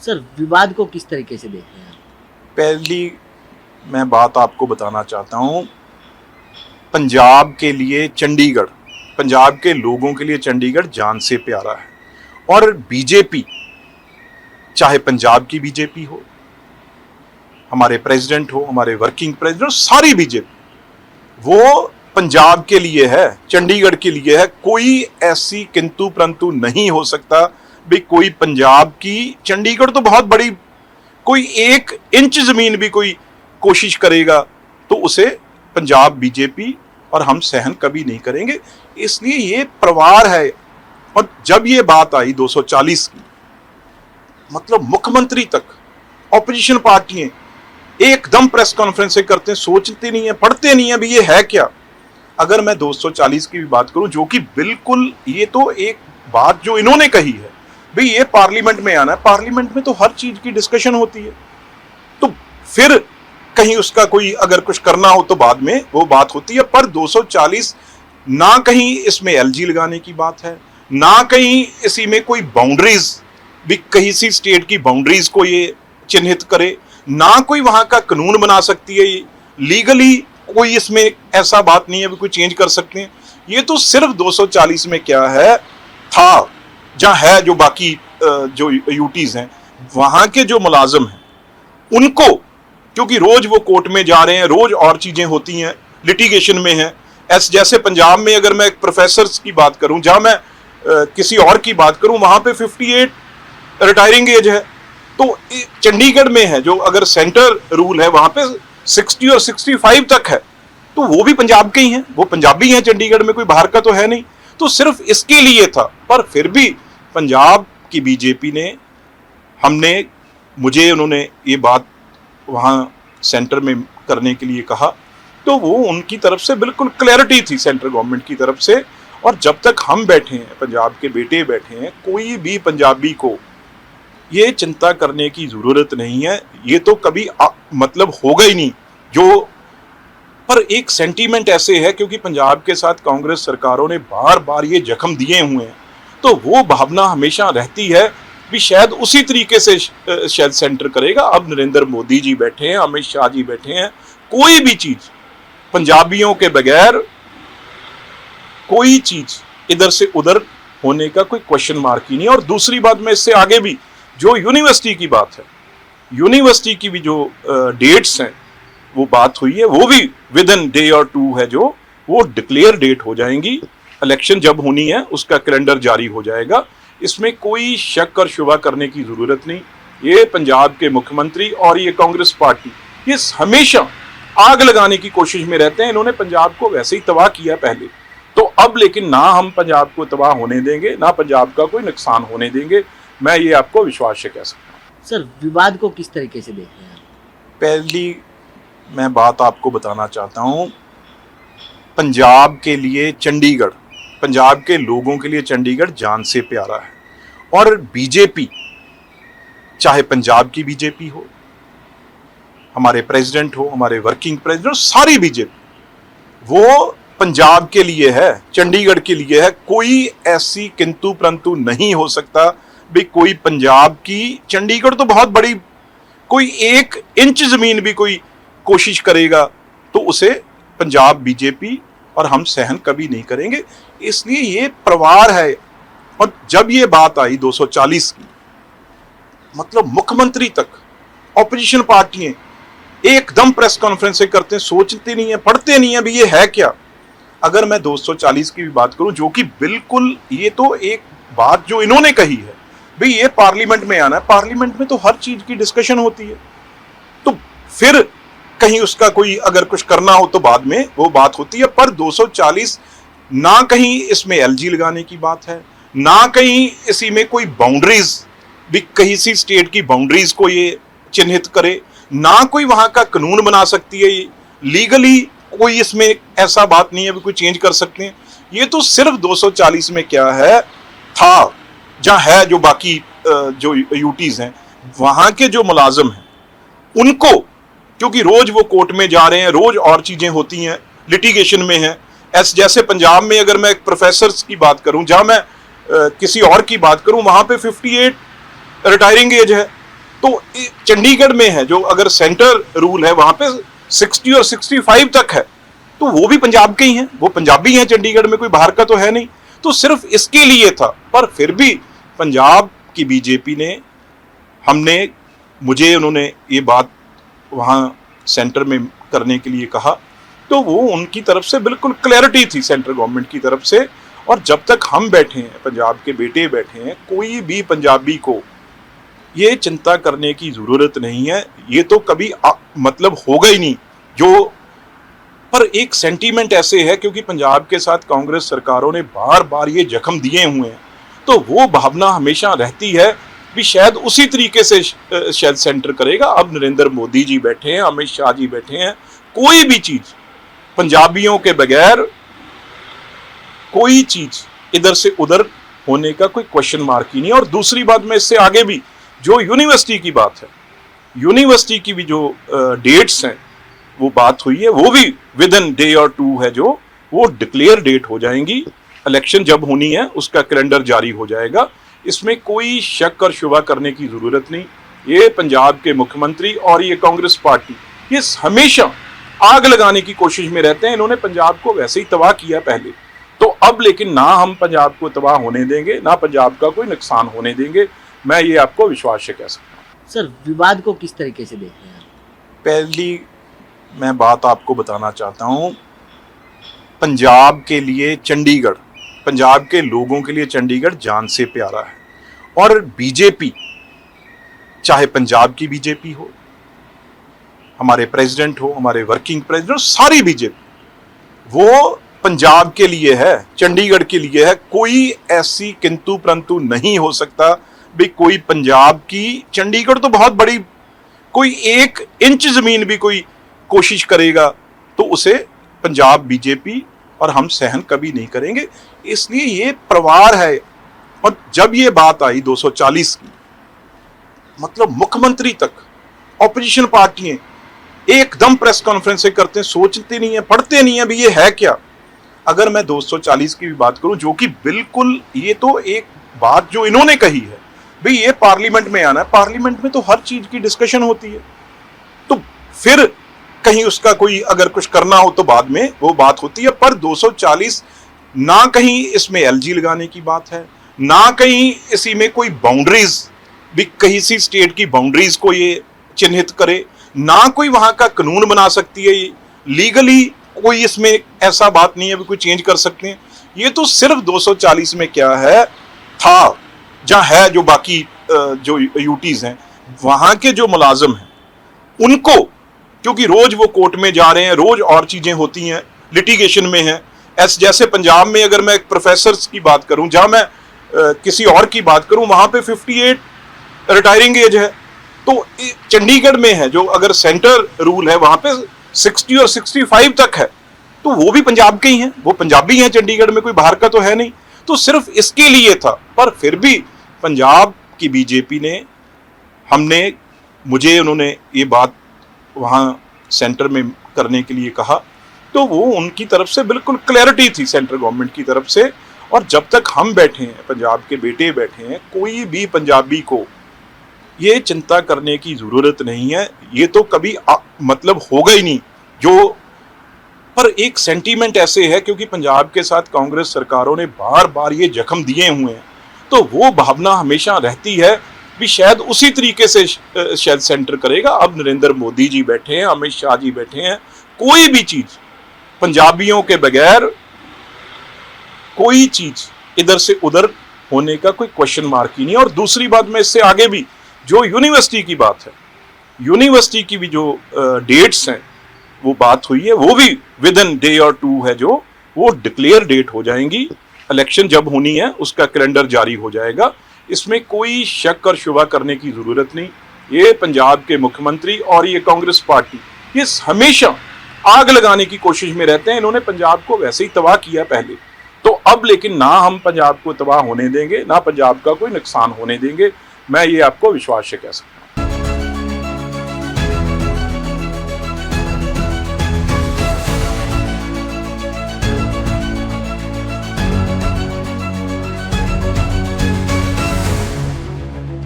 Sir, विवाद को किस तरीके से देख रहे हैं आप? पहली मैं बात आपको बताना चाहता हूं, पंजाब के लिए चंडीगढ़, पंजाब के लोगों के लिए चंडीगढ़ जान से प्यारा है। और बीजेपी, चाहे पंजाब की बीजेपी हो, हमारे प्रेसिडेंट हो, हमारे वर्किंग प्रेसिडेंट, सारी बीजेपी वो पंजाब के लिए है, चंडीगढ़ के लिए है। कोई ऐसी किंतु परंतु नहीं हो सकता भी कोई पंजाब की, चंडीगढ़ तो बहुत बड़ी, कोई 1 इंच जमीन भी कोई कोशिश करेगा तो उसे पंजाब बीजेपी और हम सहन कभी नहीं करेंगे। इसलिए ये प्रवार है। और जब ये बात आई 240 की, मतलब मुख्यमंत्री तक, ऑपोजिशन पार्टियां एकदम प्रेस कॉन्फ्रेंस करते हैं, सोचते नहीं है, पढ़ते नहीं है भी ये है क्या। अगर मैं 240 की भी बात करूं, जो कि बिल्कुल, ये तो एक बात जो इन्होंने कही है भाई ये पार्लियामेंट में आना है, पार्लियामेंट में तो हर चीज की डिस्कशन होती है, तो फिर कहीं उसका कोई अगर कुछ करना हो तो बाद में वो बात होती है। पर 240 ना कहीं इसमें एलजी लगाने की बात है, ना कहीं इसी में कोई बाउंड्रीज भी, कहीं सी स्टेट की बाउंड्रीज को ये चिन्हित करे, ना कोई वहां का कानून बना सकती है लीगली, कोई इसमें ऐसा बात नहीं है भी कोई चेंज कर सकते हैं। ये तो सिर्फ 240 में क्या है था, जहां है जो बाकी जो यूटीज हैं, वहां के जो मुलाजिम हैं उनको, क्योंकि रोज वो कोर्ट में जा रहे हैं, रोज और चीजें होती हैं, लिटिगेशन में हैं। जैसे पंजाब में अगर मैं प्रोफेसर की बात करूं, जहां मैं किसी और की बात करूं, वहां पे 58 रिटायरिंग एज है। तो चंडीगढ़ में है जो, अगर सेंटर रूल है वहां पे 60 और 65 तक है, तो वो भी पंजाब के ही हैं, वो पंजाबी हैं चंडीगढ़ में, कोई बाहर का तो है नहीं। तो सिर्फ इसके लिए था। पर फिर भी पंजाब की बीजेपी ने, मुझे उन्होंने ये बात वहां सेंटर में करने के लिए कहा, तो वो उनकी तरफ से बिल्कुल क्लैरिटी थी सेंट्रल गवर्नमेंट की तरफ से। और जब तक हम बैठे हैं, पंजाब के बेटे बैठे हैं, कोई भी पंजाबी को ये चिंता करने की जरूरत नहीं है। ये तो कभी मतलब होगा ही नहीं जो, पर एक सेंटीमेंट ऐसे है क्योंकि पंजाब के साथ कांग्रेस सरकारों ने बार बार ये जख्म दिए हुए हैं, तो वो भावना हमेशा रहती है भी शायद उसी तरीके से शायद सेंटर करेगा। अब नरेंद्र मोदी जी बैठे हैं, अमित शाह जी बैठे हैं, कोई भी चीज पंजाबियों के बगैर, कोई चीज इधर से उधर होने का कोई क्वेश्चन मार्क ही नहीं। और दूसरी बात, मैं इससे आगे भी जो यूनिवर्सिटी की बात है, यूनिवर्सिटी की भी जो डेट्स हैं वो बात हुई है, वो भी विद इन डे और 2 है, जो वो डिक्लेयर डेट हो जाएंगी। इलेक्शन जब होनी है उसका कैलेंडर जारी हो जाएगा, इसमें कोई शक और शुबा करने की जरूरत नहीं। ये पंजाब के मुख्यमंत्री और ये कांग्रेस पार्टी ये हमेशा आग लगाने की कोशिश में रहते हैं। इन्होंने पंजाब को वैसे ही तबाह किया पहले, तो अब लेकिन ना हम पंजाब को तबाह होने देंगे, ना पंजाब का कोई नुकसान होने देंगे, मैं ये आपको विश्वास से कह सकता हूँ। सर, विवाद को किस तरीके से देख रहे हैं आप? पहली मैं बात आपको बताना चाहता हूं, पंजाब के लिए चंडीगढ़, पंजाब के लोगों के लिए चंडीगढ़ जान से प्यारा है। और बीजेपी, चाहे पंजाब की बीजेपी हो, हमारे प्रेसिडेंट हो, हमारे वर्किंग प्रेसिडेंट, सारी बीजेपी वो पंजाब के लिए है, चंडीगढ़ के लिए है। कोई ऐसी किंतु परंतु नहीं हो सकता भी कोई पंजाब की, चंडीगढ़ तो बहुत बड़ी, कोई 1 इंच जमीन भी कोई कोशिश करेगा तो उसे पंजाब बीजेपी और हम सहन कभी नहीं करेंगे। इसलिए ये प्रवार है। और जब ये बात आई 240 की, मतलब मुख्यमंत्री तक, ऑपोजिशन पार्टियां एकदम प्रेस कॉन्फ्रेंस करते हैं, सोचते नहीं है, पढ़ते नहीं है भी ये है क्या। अगर मैं 240 की भी बात करूं, जो कि बिल्कुल, ये तो एक बात जो इन्होंने कही है भाई ये पार्लियामेंट में आना है, पार्लियामेंट में तो हर चीज की डिस्कशन होती है, तो फिर कहीं उसका कोई अगर कुछ करना हो तो बाद में वो बात होती है। पर 240 ना कहीं इसमें एलजी लगाने की बात है, ना कहीं इसी में कोई बाउंड्रीज भी, कहीं सी स्टेट की बाउंड्रीज को ये चिन्हित करे, ना कोई वहां का कानून बना सकती है लीगली, कोई इसमें ऐसा बात नहीं है भी कोई चेंज कर सकते हैं। ये तो सिर्फ 240 में क्या है था, जहां है जो बाकी जो यूटीज हैं, वहां के जो मुलाजिम हैं उनको, क्योंकि रोज वो कोर्ट में जा रहे हैं, रोज और चीजें होती हैं, लिटिगेशन में हैं। जैसे पंजाब में अगर मैं प्रोफेसर की बात करूं, जहां मैं किसी और की बात करूं, वहां पे 58 रिटायरिंग एज है। तो चंडीगढ़ में है जो अगर सेंटर रूल है वहां पे 60 और 65 तक है, तो वो भी पंजाब के ही हैं, वो पंजाबी हैं, चंडीगढ़ में कोई बाहर का तो है नहीं। तो सिर्फ इसके लिए था, पर फिर भी पंजाब की बीजेपी ने मुझे उन्होंने ये बात वहां सेंटर में करने के लिए कहा, तो वो उनकी तरफ से बिल्कुल क्लैरिटी थी सेंट्रल गवर्नमेंट की तरफ से। और जब तक हम बैठे हैं, पंजाब के बेटे बैठे हैं, कोई भी पंजाबी को ये चिंता करने की जरूरत नहीं है। ये तो कभी मतलब होगा ही नहीं। जो पर एक सेंटीमेंट ऐसे है क्योंकि पंजाब के साथ कांग्रेस सरकारों ने बार बार ये जख्म दिए हुए हैं, तो वो भावना हमेशा रहती है भी शायद उसी तरीके से शायद सेंटर करेगा। अब नरेंद्र मोदी जी बैठे हैं, अमित शाह जी बैठे हैं, कोई भी चीज पंजाबियों के बगैर कोई चीज इधर से उधर होने का कोई क्वेश्चन मार्क ही नहीं। और दूसरी बात, मैं इससे आगे भी जो यूनिवर्सिटी की बात है, यूनिवर्सिटी की भी जो डेट्स हैं वो बात हुई है, वो भी विद इन डे और टू है, जो वो डिक्लेयर डेट हो जाएंगी। इलेक्शन जब होनी है उसका कैलेंडर जारी हो जाएगा, इसमें कोई शक और शुबा करने की जरूरत नहीं। ये पंजाब के मुख्यमंत्री और ये कांग्रेस पार्टी ये हमेशा आग लगाने की कोशिश में रहते हैं। इन्होंने पंजाब को वैसे ही तबाह किया पहले, तो अब लेकिन ना हम पंजाब को तबाह होने देंगे, ना पंजाब का कोई नुकसान होने देंगे। मैं ये आपको विश्वास से कह सकता हूँ। सर, विवाद को किस तरीके से देखते हैं? पहली मैं बात आपको बताना चाहता हूँ, पंजाब के लिए चंडीगढ़, पंजाब के लोगों के लिए चंडीगढ़ जान से प्यारा है। और बीजेपी, चाहे पंजाब की बीजेपी हो, हमारे प्रेसिडेंट हो, हमारे वर्किंग प्रेसिडेंट, सारी बीजेपी वो पंजाब के लिए है, चंडीगढ़ के लिए है। कोई ऐसी किंतु परंतु नहीं हो सकता भी कोई पंजाब की, चंडीगढ़ तो बहुत बड़ी, कोई 1 इंच जमीन भी कोई कोशिश करेगा तो उसे पंजाब बीजेपी और हम सहन कभी नहीं करेंगे। इसलिए ये परिवार है। और जब ये बात आई 240 की, मतलब मुख्यमंत्री तक, ऑपोजिशन पार्टियां एकदम प्रेस कॉन्फ्रेंस करते हैं, सोचते नहीं है, पढ़ते नहीं है भी ये है क्या। अगर मैं 240 की भी बात करूं, जो कि बिल्कुल, ये तो एक बात जो इन्होंने कही है भाई ये पार्लियामेंट में आना है, पार्लियामेंट में तो हर चीज की डिस्कशन होती है, तो फिर कहीं उसका कोई अगर कुछ करना हो तो बाद में वो बात होती है। पर 240 ना कहीं इसमें एलजी लगाने की बात है, ना कहीं इसी में कोई बाउंड्रीज भी, कहीं सी स्टेट की बाउंड्रीज को ये चिन्हित करे, ना कोई वहां का कानून बना सकती है। लीगली कोई इसमें ऐसा बात नहीं है भी कोई चेंज कर सकते हैं। ये तो सिर्फ 240 में क्या है था, जहां है जो बाकी जो यूटीज हैं, वहां के जो मुलाजिम हैं उनको, क्योंकि रोज वो कोर्ट में जा रहे हैं, रोज और चीजें होती हैं, लिटिगेशन में हैं। जैसे पंजाब में अगर मैं प्रोफेसर की बात करूं, जहां मैं किसी और की बात करूं, वहां पे 58 रिटायरिंग एज है। तो चंडीगढ़ में है जो अगर सेंटर रूल है वहां पे 60 और 65 तक है, तो वो भी पंजाब के ही हैं, वो पंजाबी हैं, चंडीगढ़ में कोई बाहर का तो है नहीं। तो सिर्फ इसके लिए था, पर फिर भी पंजाब की बीजेपी ने मुझे उन्होंने ये बात वहां सेंटर में करने के लिए कहा, तो वो उनकी तरफ से बिल्कुल क्लैरिटी थी सेंट्रल गवर्नमेंट की तरफ से। और जब तक हम बैठे हैं, पंजाब के बेटे बैठे हैं, कोई भी पंजाबी को ये चिंता करने की जरूरत नहीं है। ये तो कभी मतलब होगा ही नहीं। जो पर एक सेंटीमेंट ऐसे है क्योंकि पंजाब के साथ कांग्रेस सरकारों ने बार बार ये जख्म दिए हुए हैं, तो वो भावना हमेशा रहती है भी शायद उसी तरीके से शायद सेंटर करेगा। अब नरेंद्र मोदी जी बैठे हैं, अमित शाह जी बैठे हैं, कोई भी चीज पंजाबियों के बगैर कोई चीज इधर से उधर होने का कोई क्वेश्चन मार्क ही नहीं। और दूसरी बात, मैं इससे आगे भी जो यूनिवर्सिटी की बात है, यूनिवर्सिटी की भी जो डेट्स हैं वो बात हुई है, वो भी विद इन डे और टू है, जो वो डिक्लेयर डेट हो जाएंगी। इलेक्शन जब होनी है उसका कैलेंडर जारी हो जाएगा, इसमें कोई शक और शुबा करने की जरूरत नहीं। ये पंजाब के मुख्यमंत्री और ये कांग्रेस पार्टी ये हमेशा आग लगाने की कोशिश में रहते हैं। इन्होंने पंजाब को वैसे ही तबाह किया पहले, तो अब लेकिन ना हम पंजाब को तबाह होने देंगे, ना पंजाब का कोई नुकसान होने देंगे। मैं ये आपको विश्वास से कह सकता हूँ।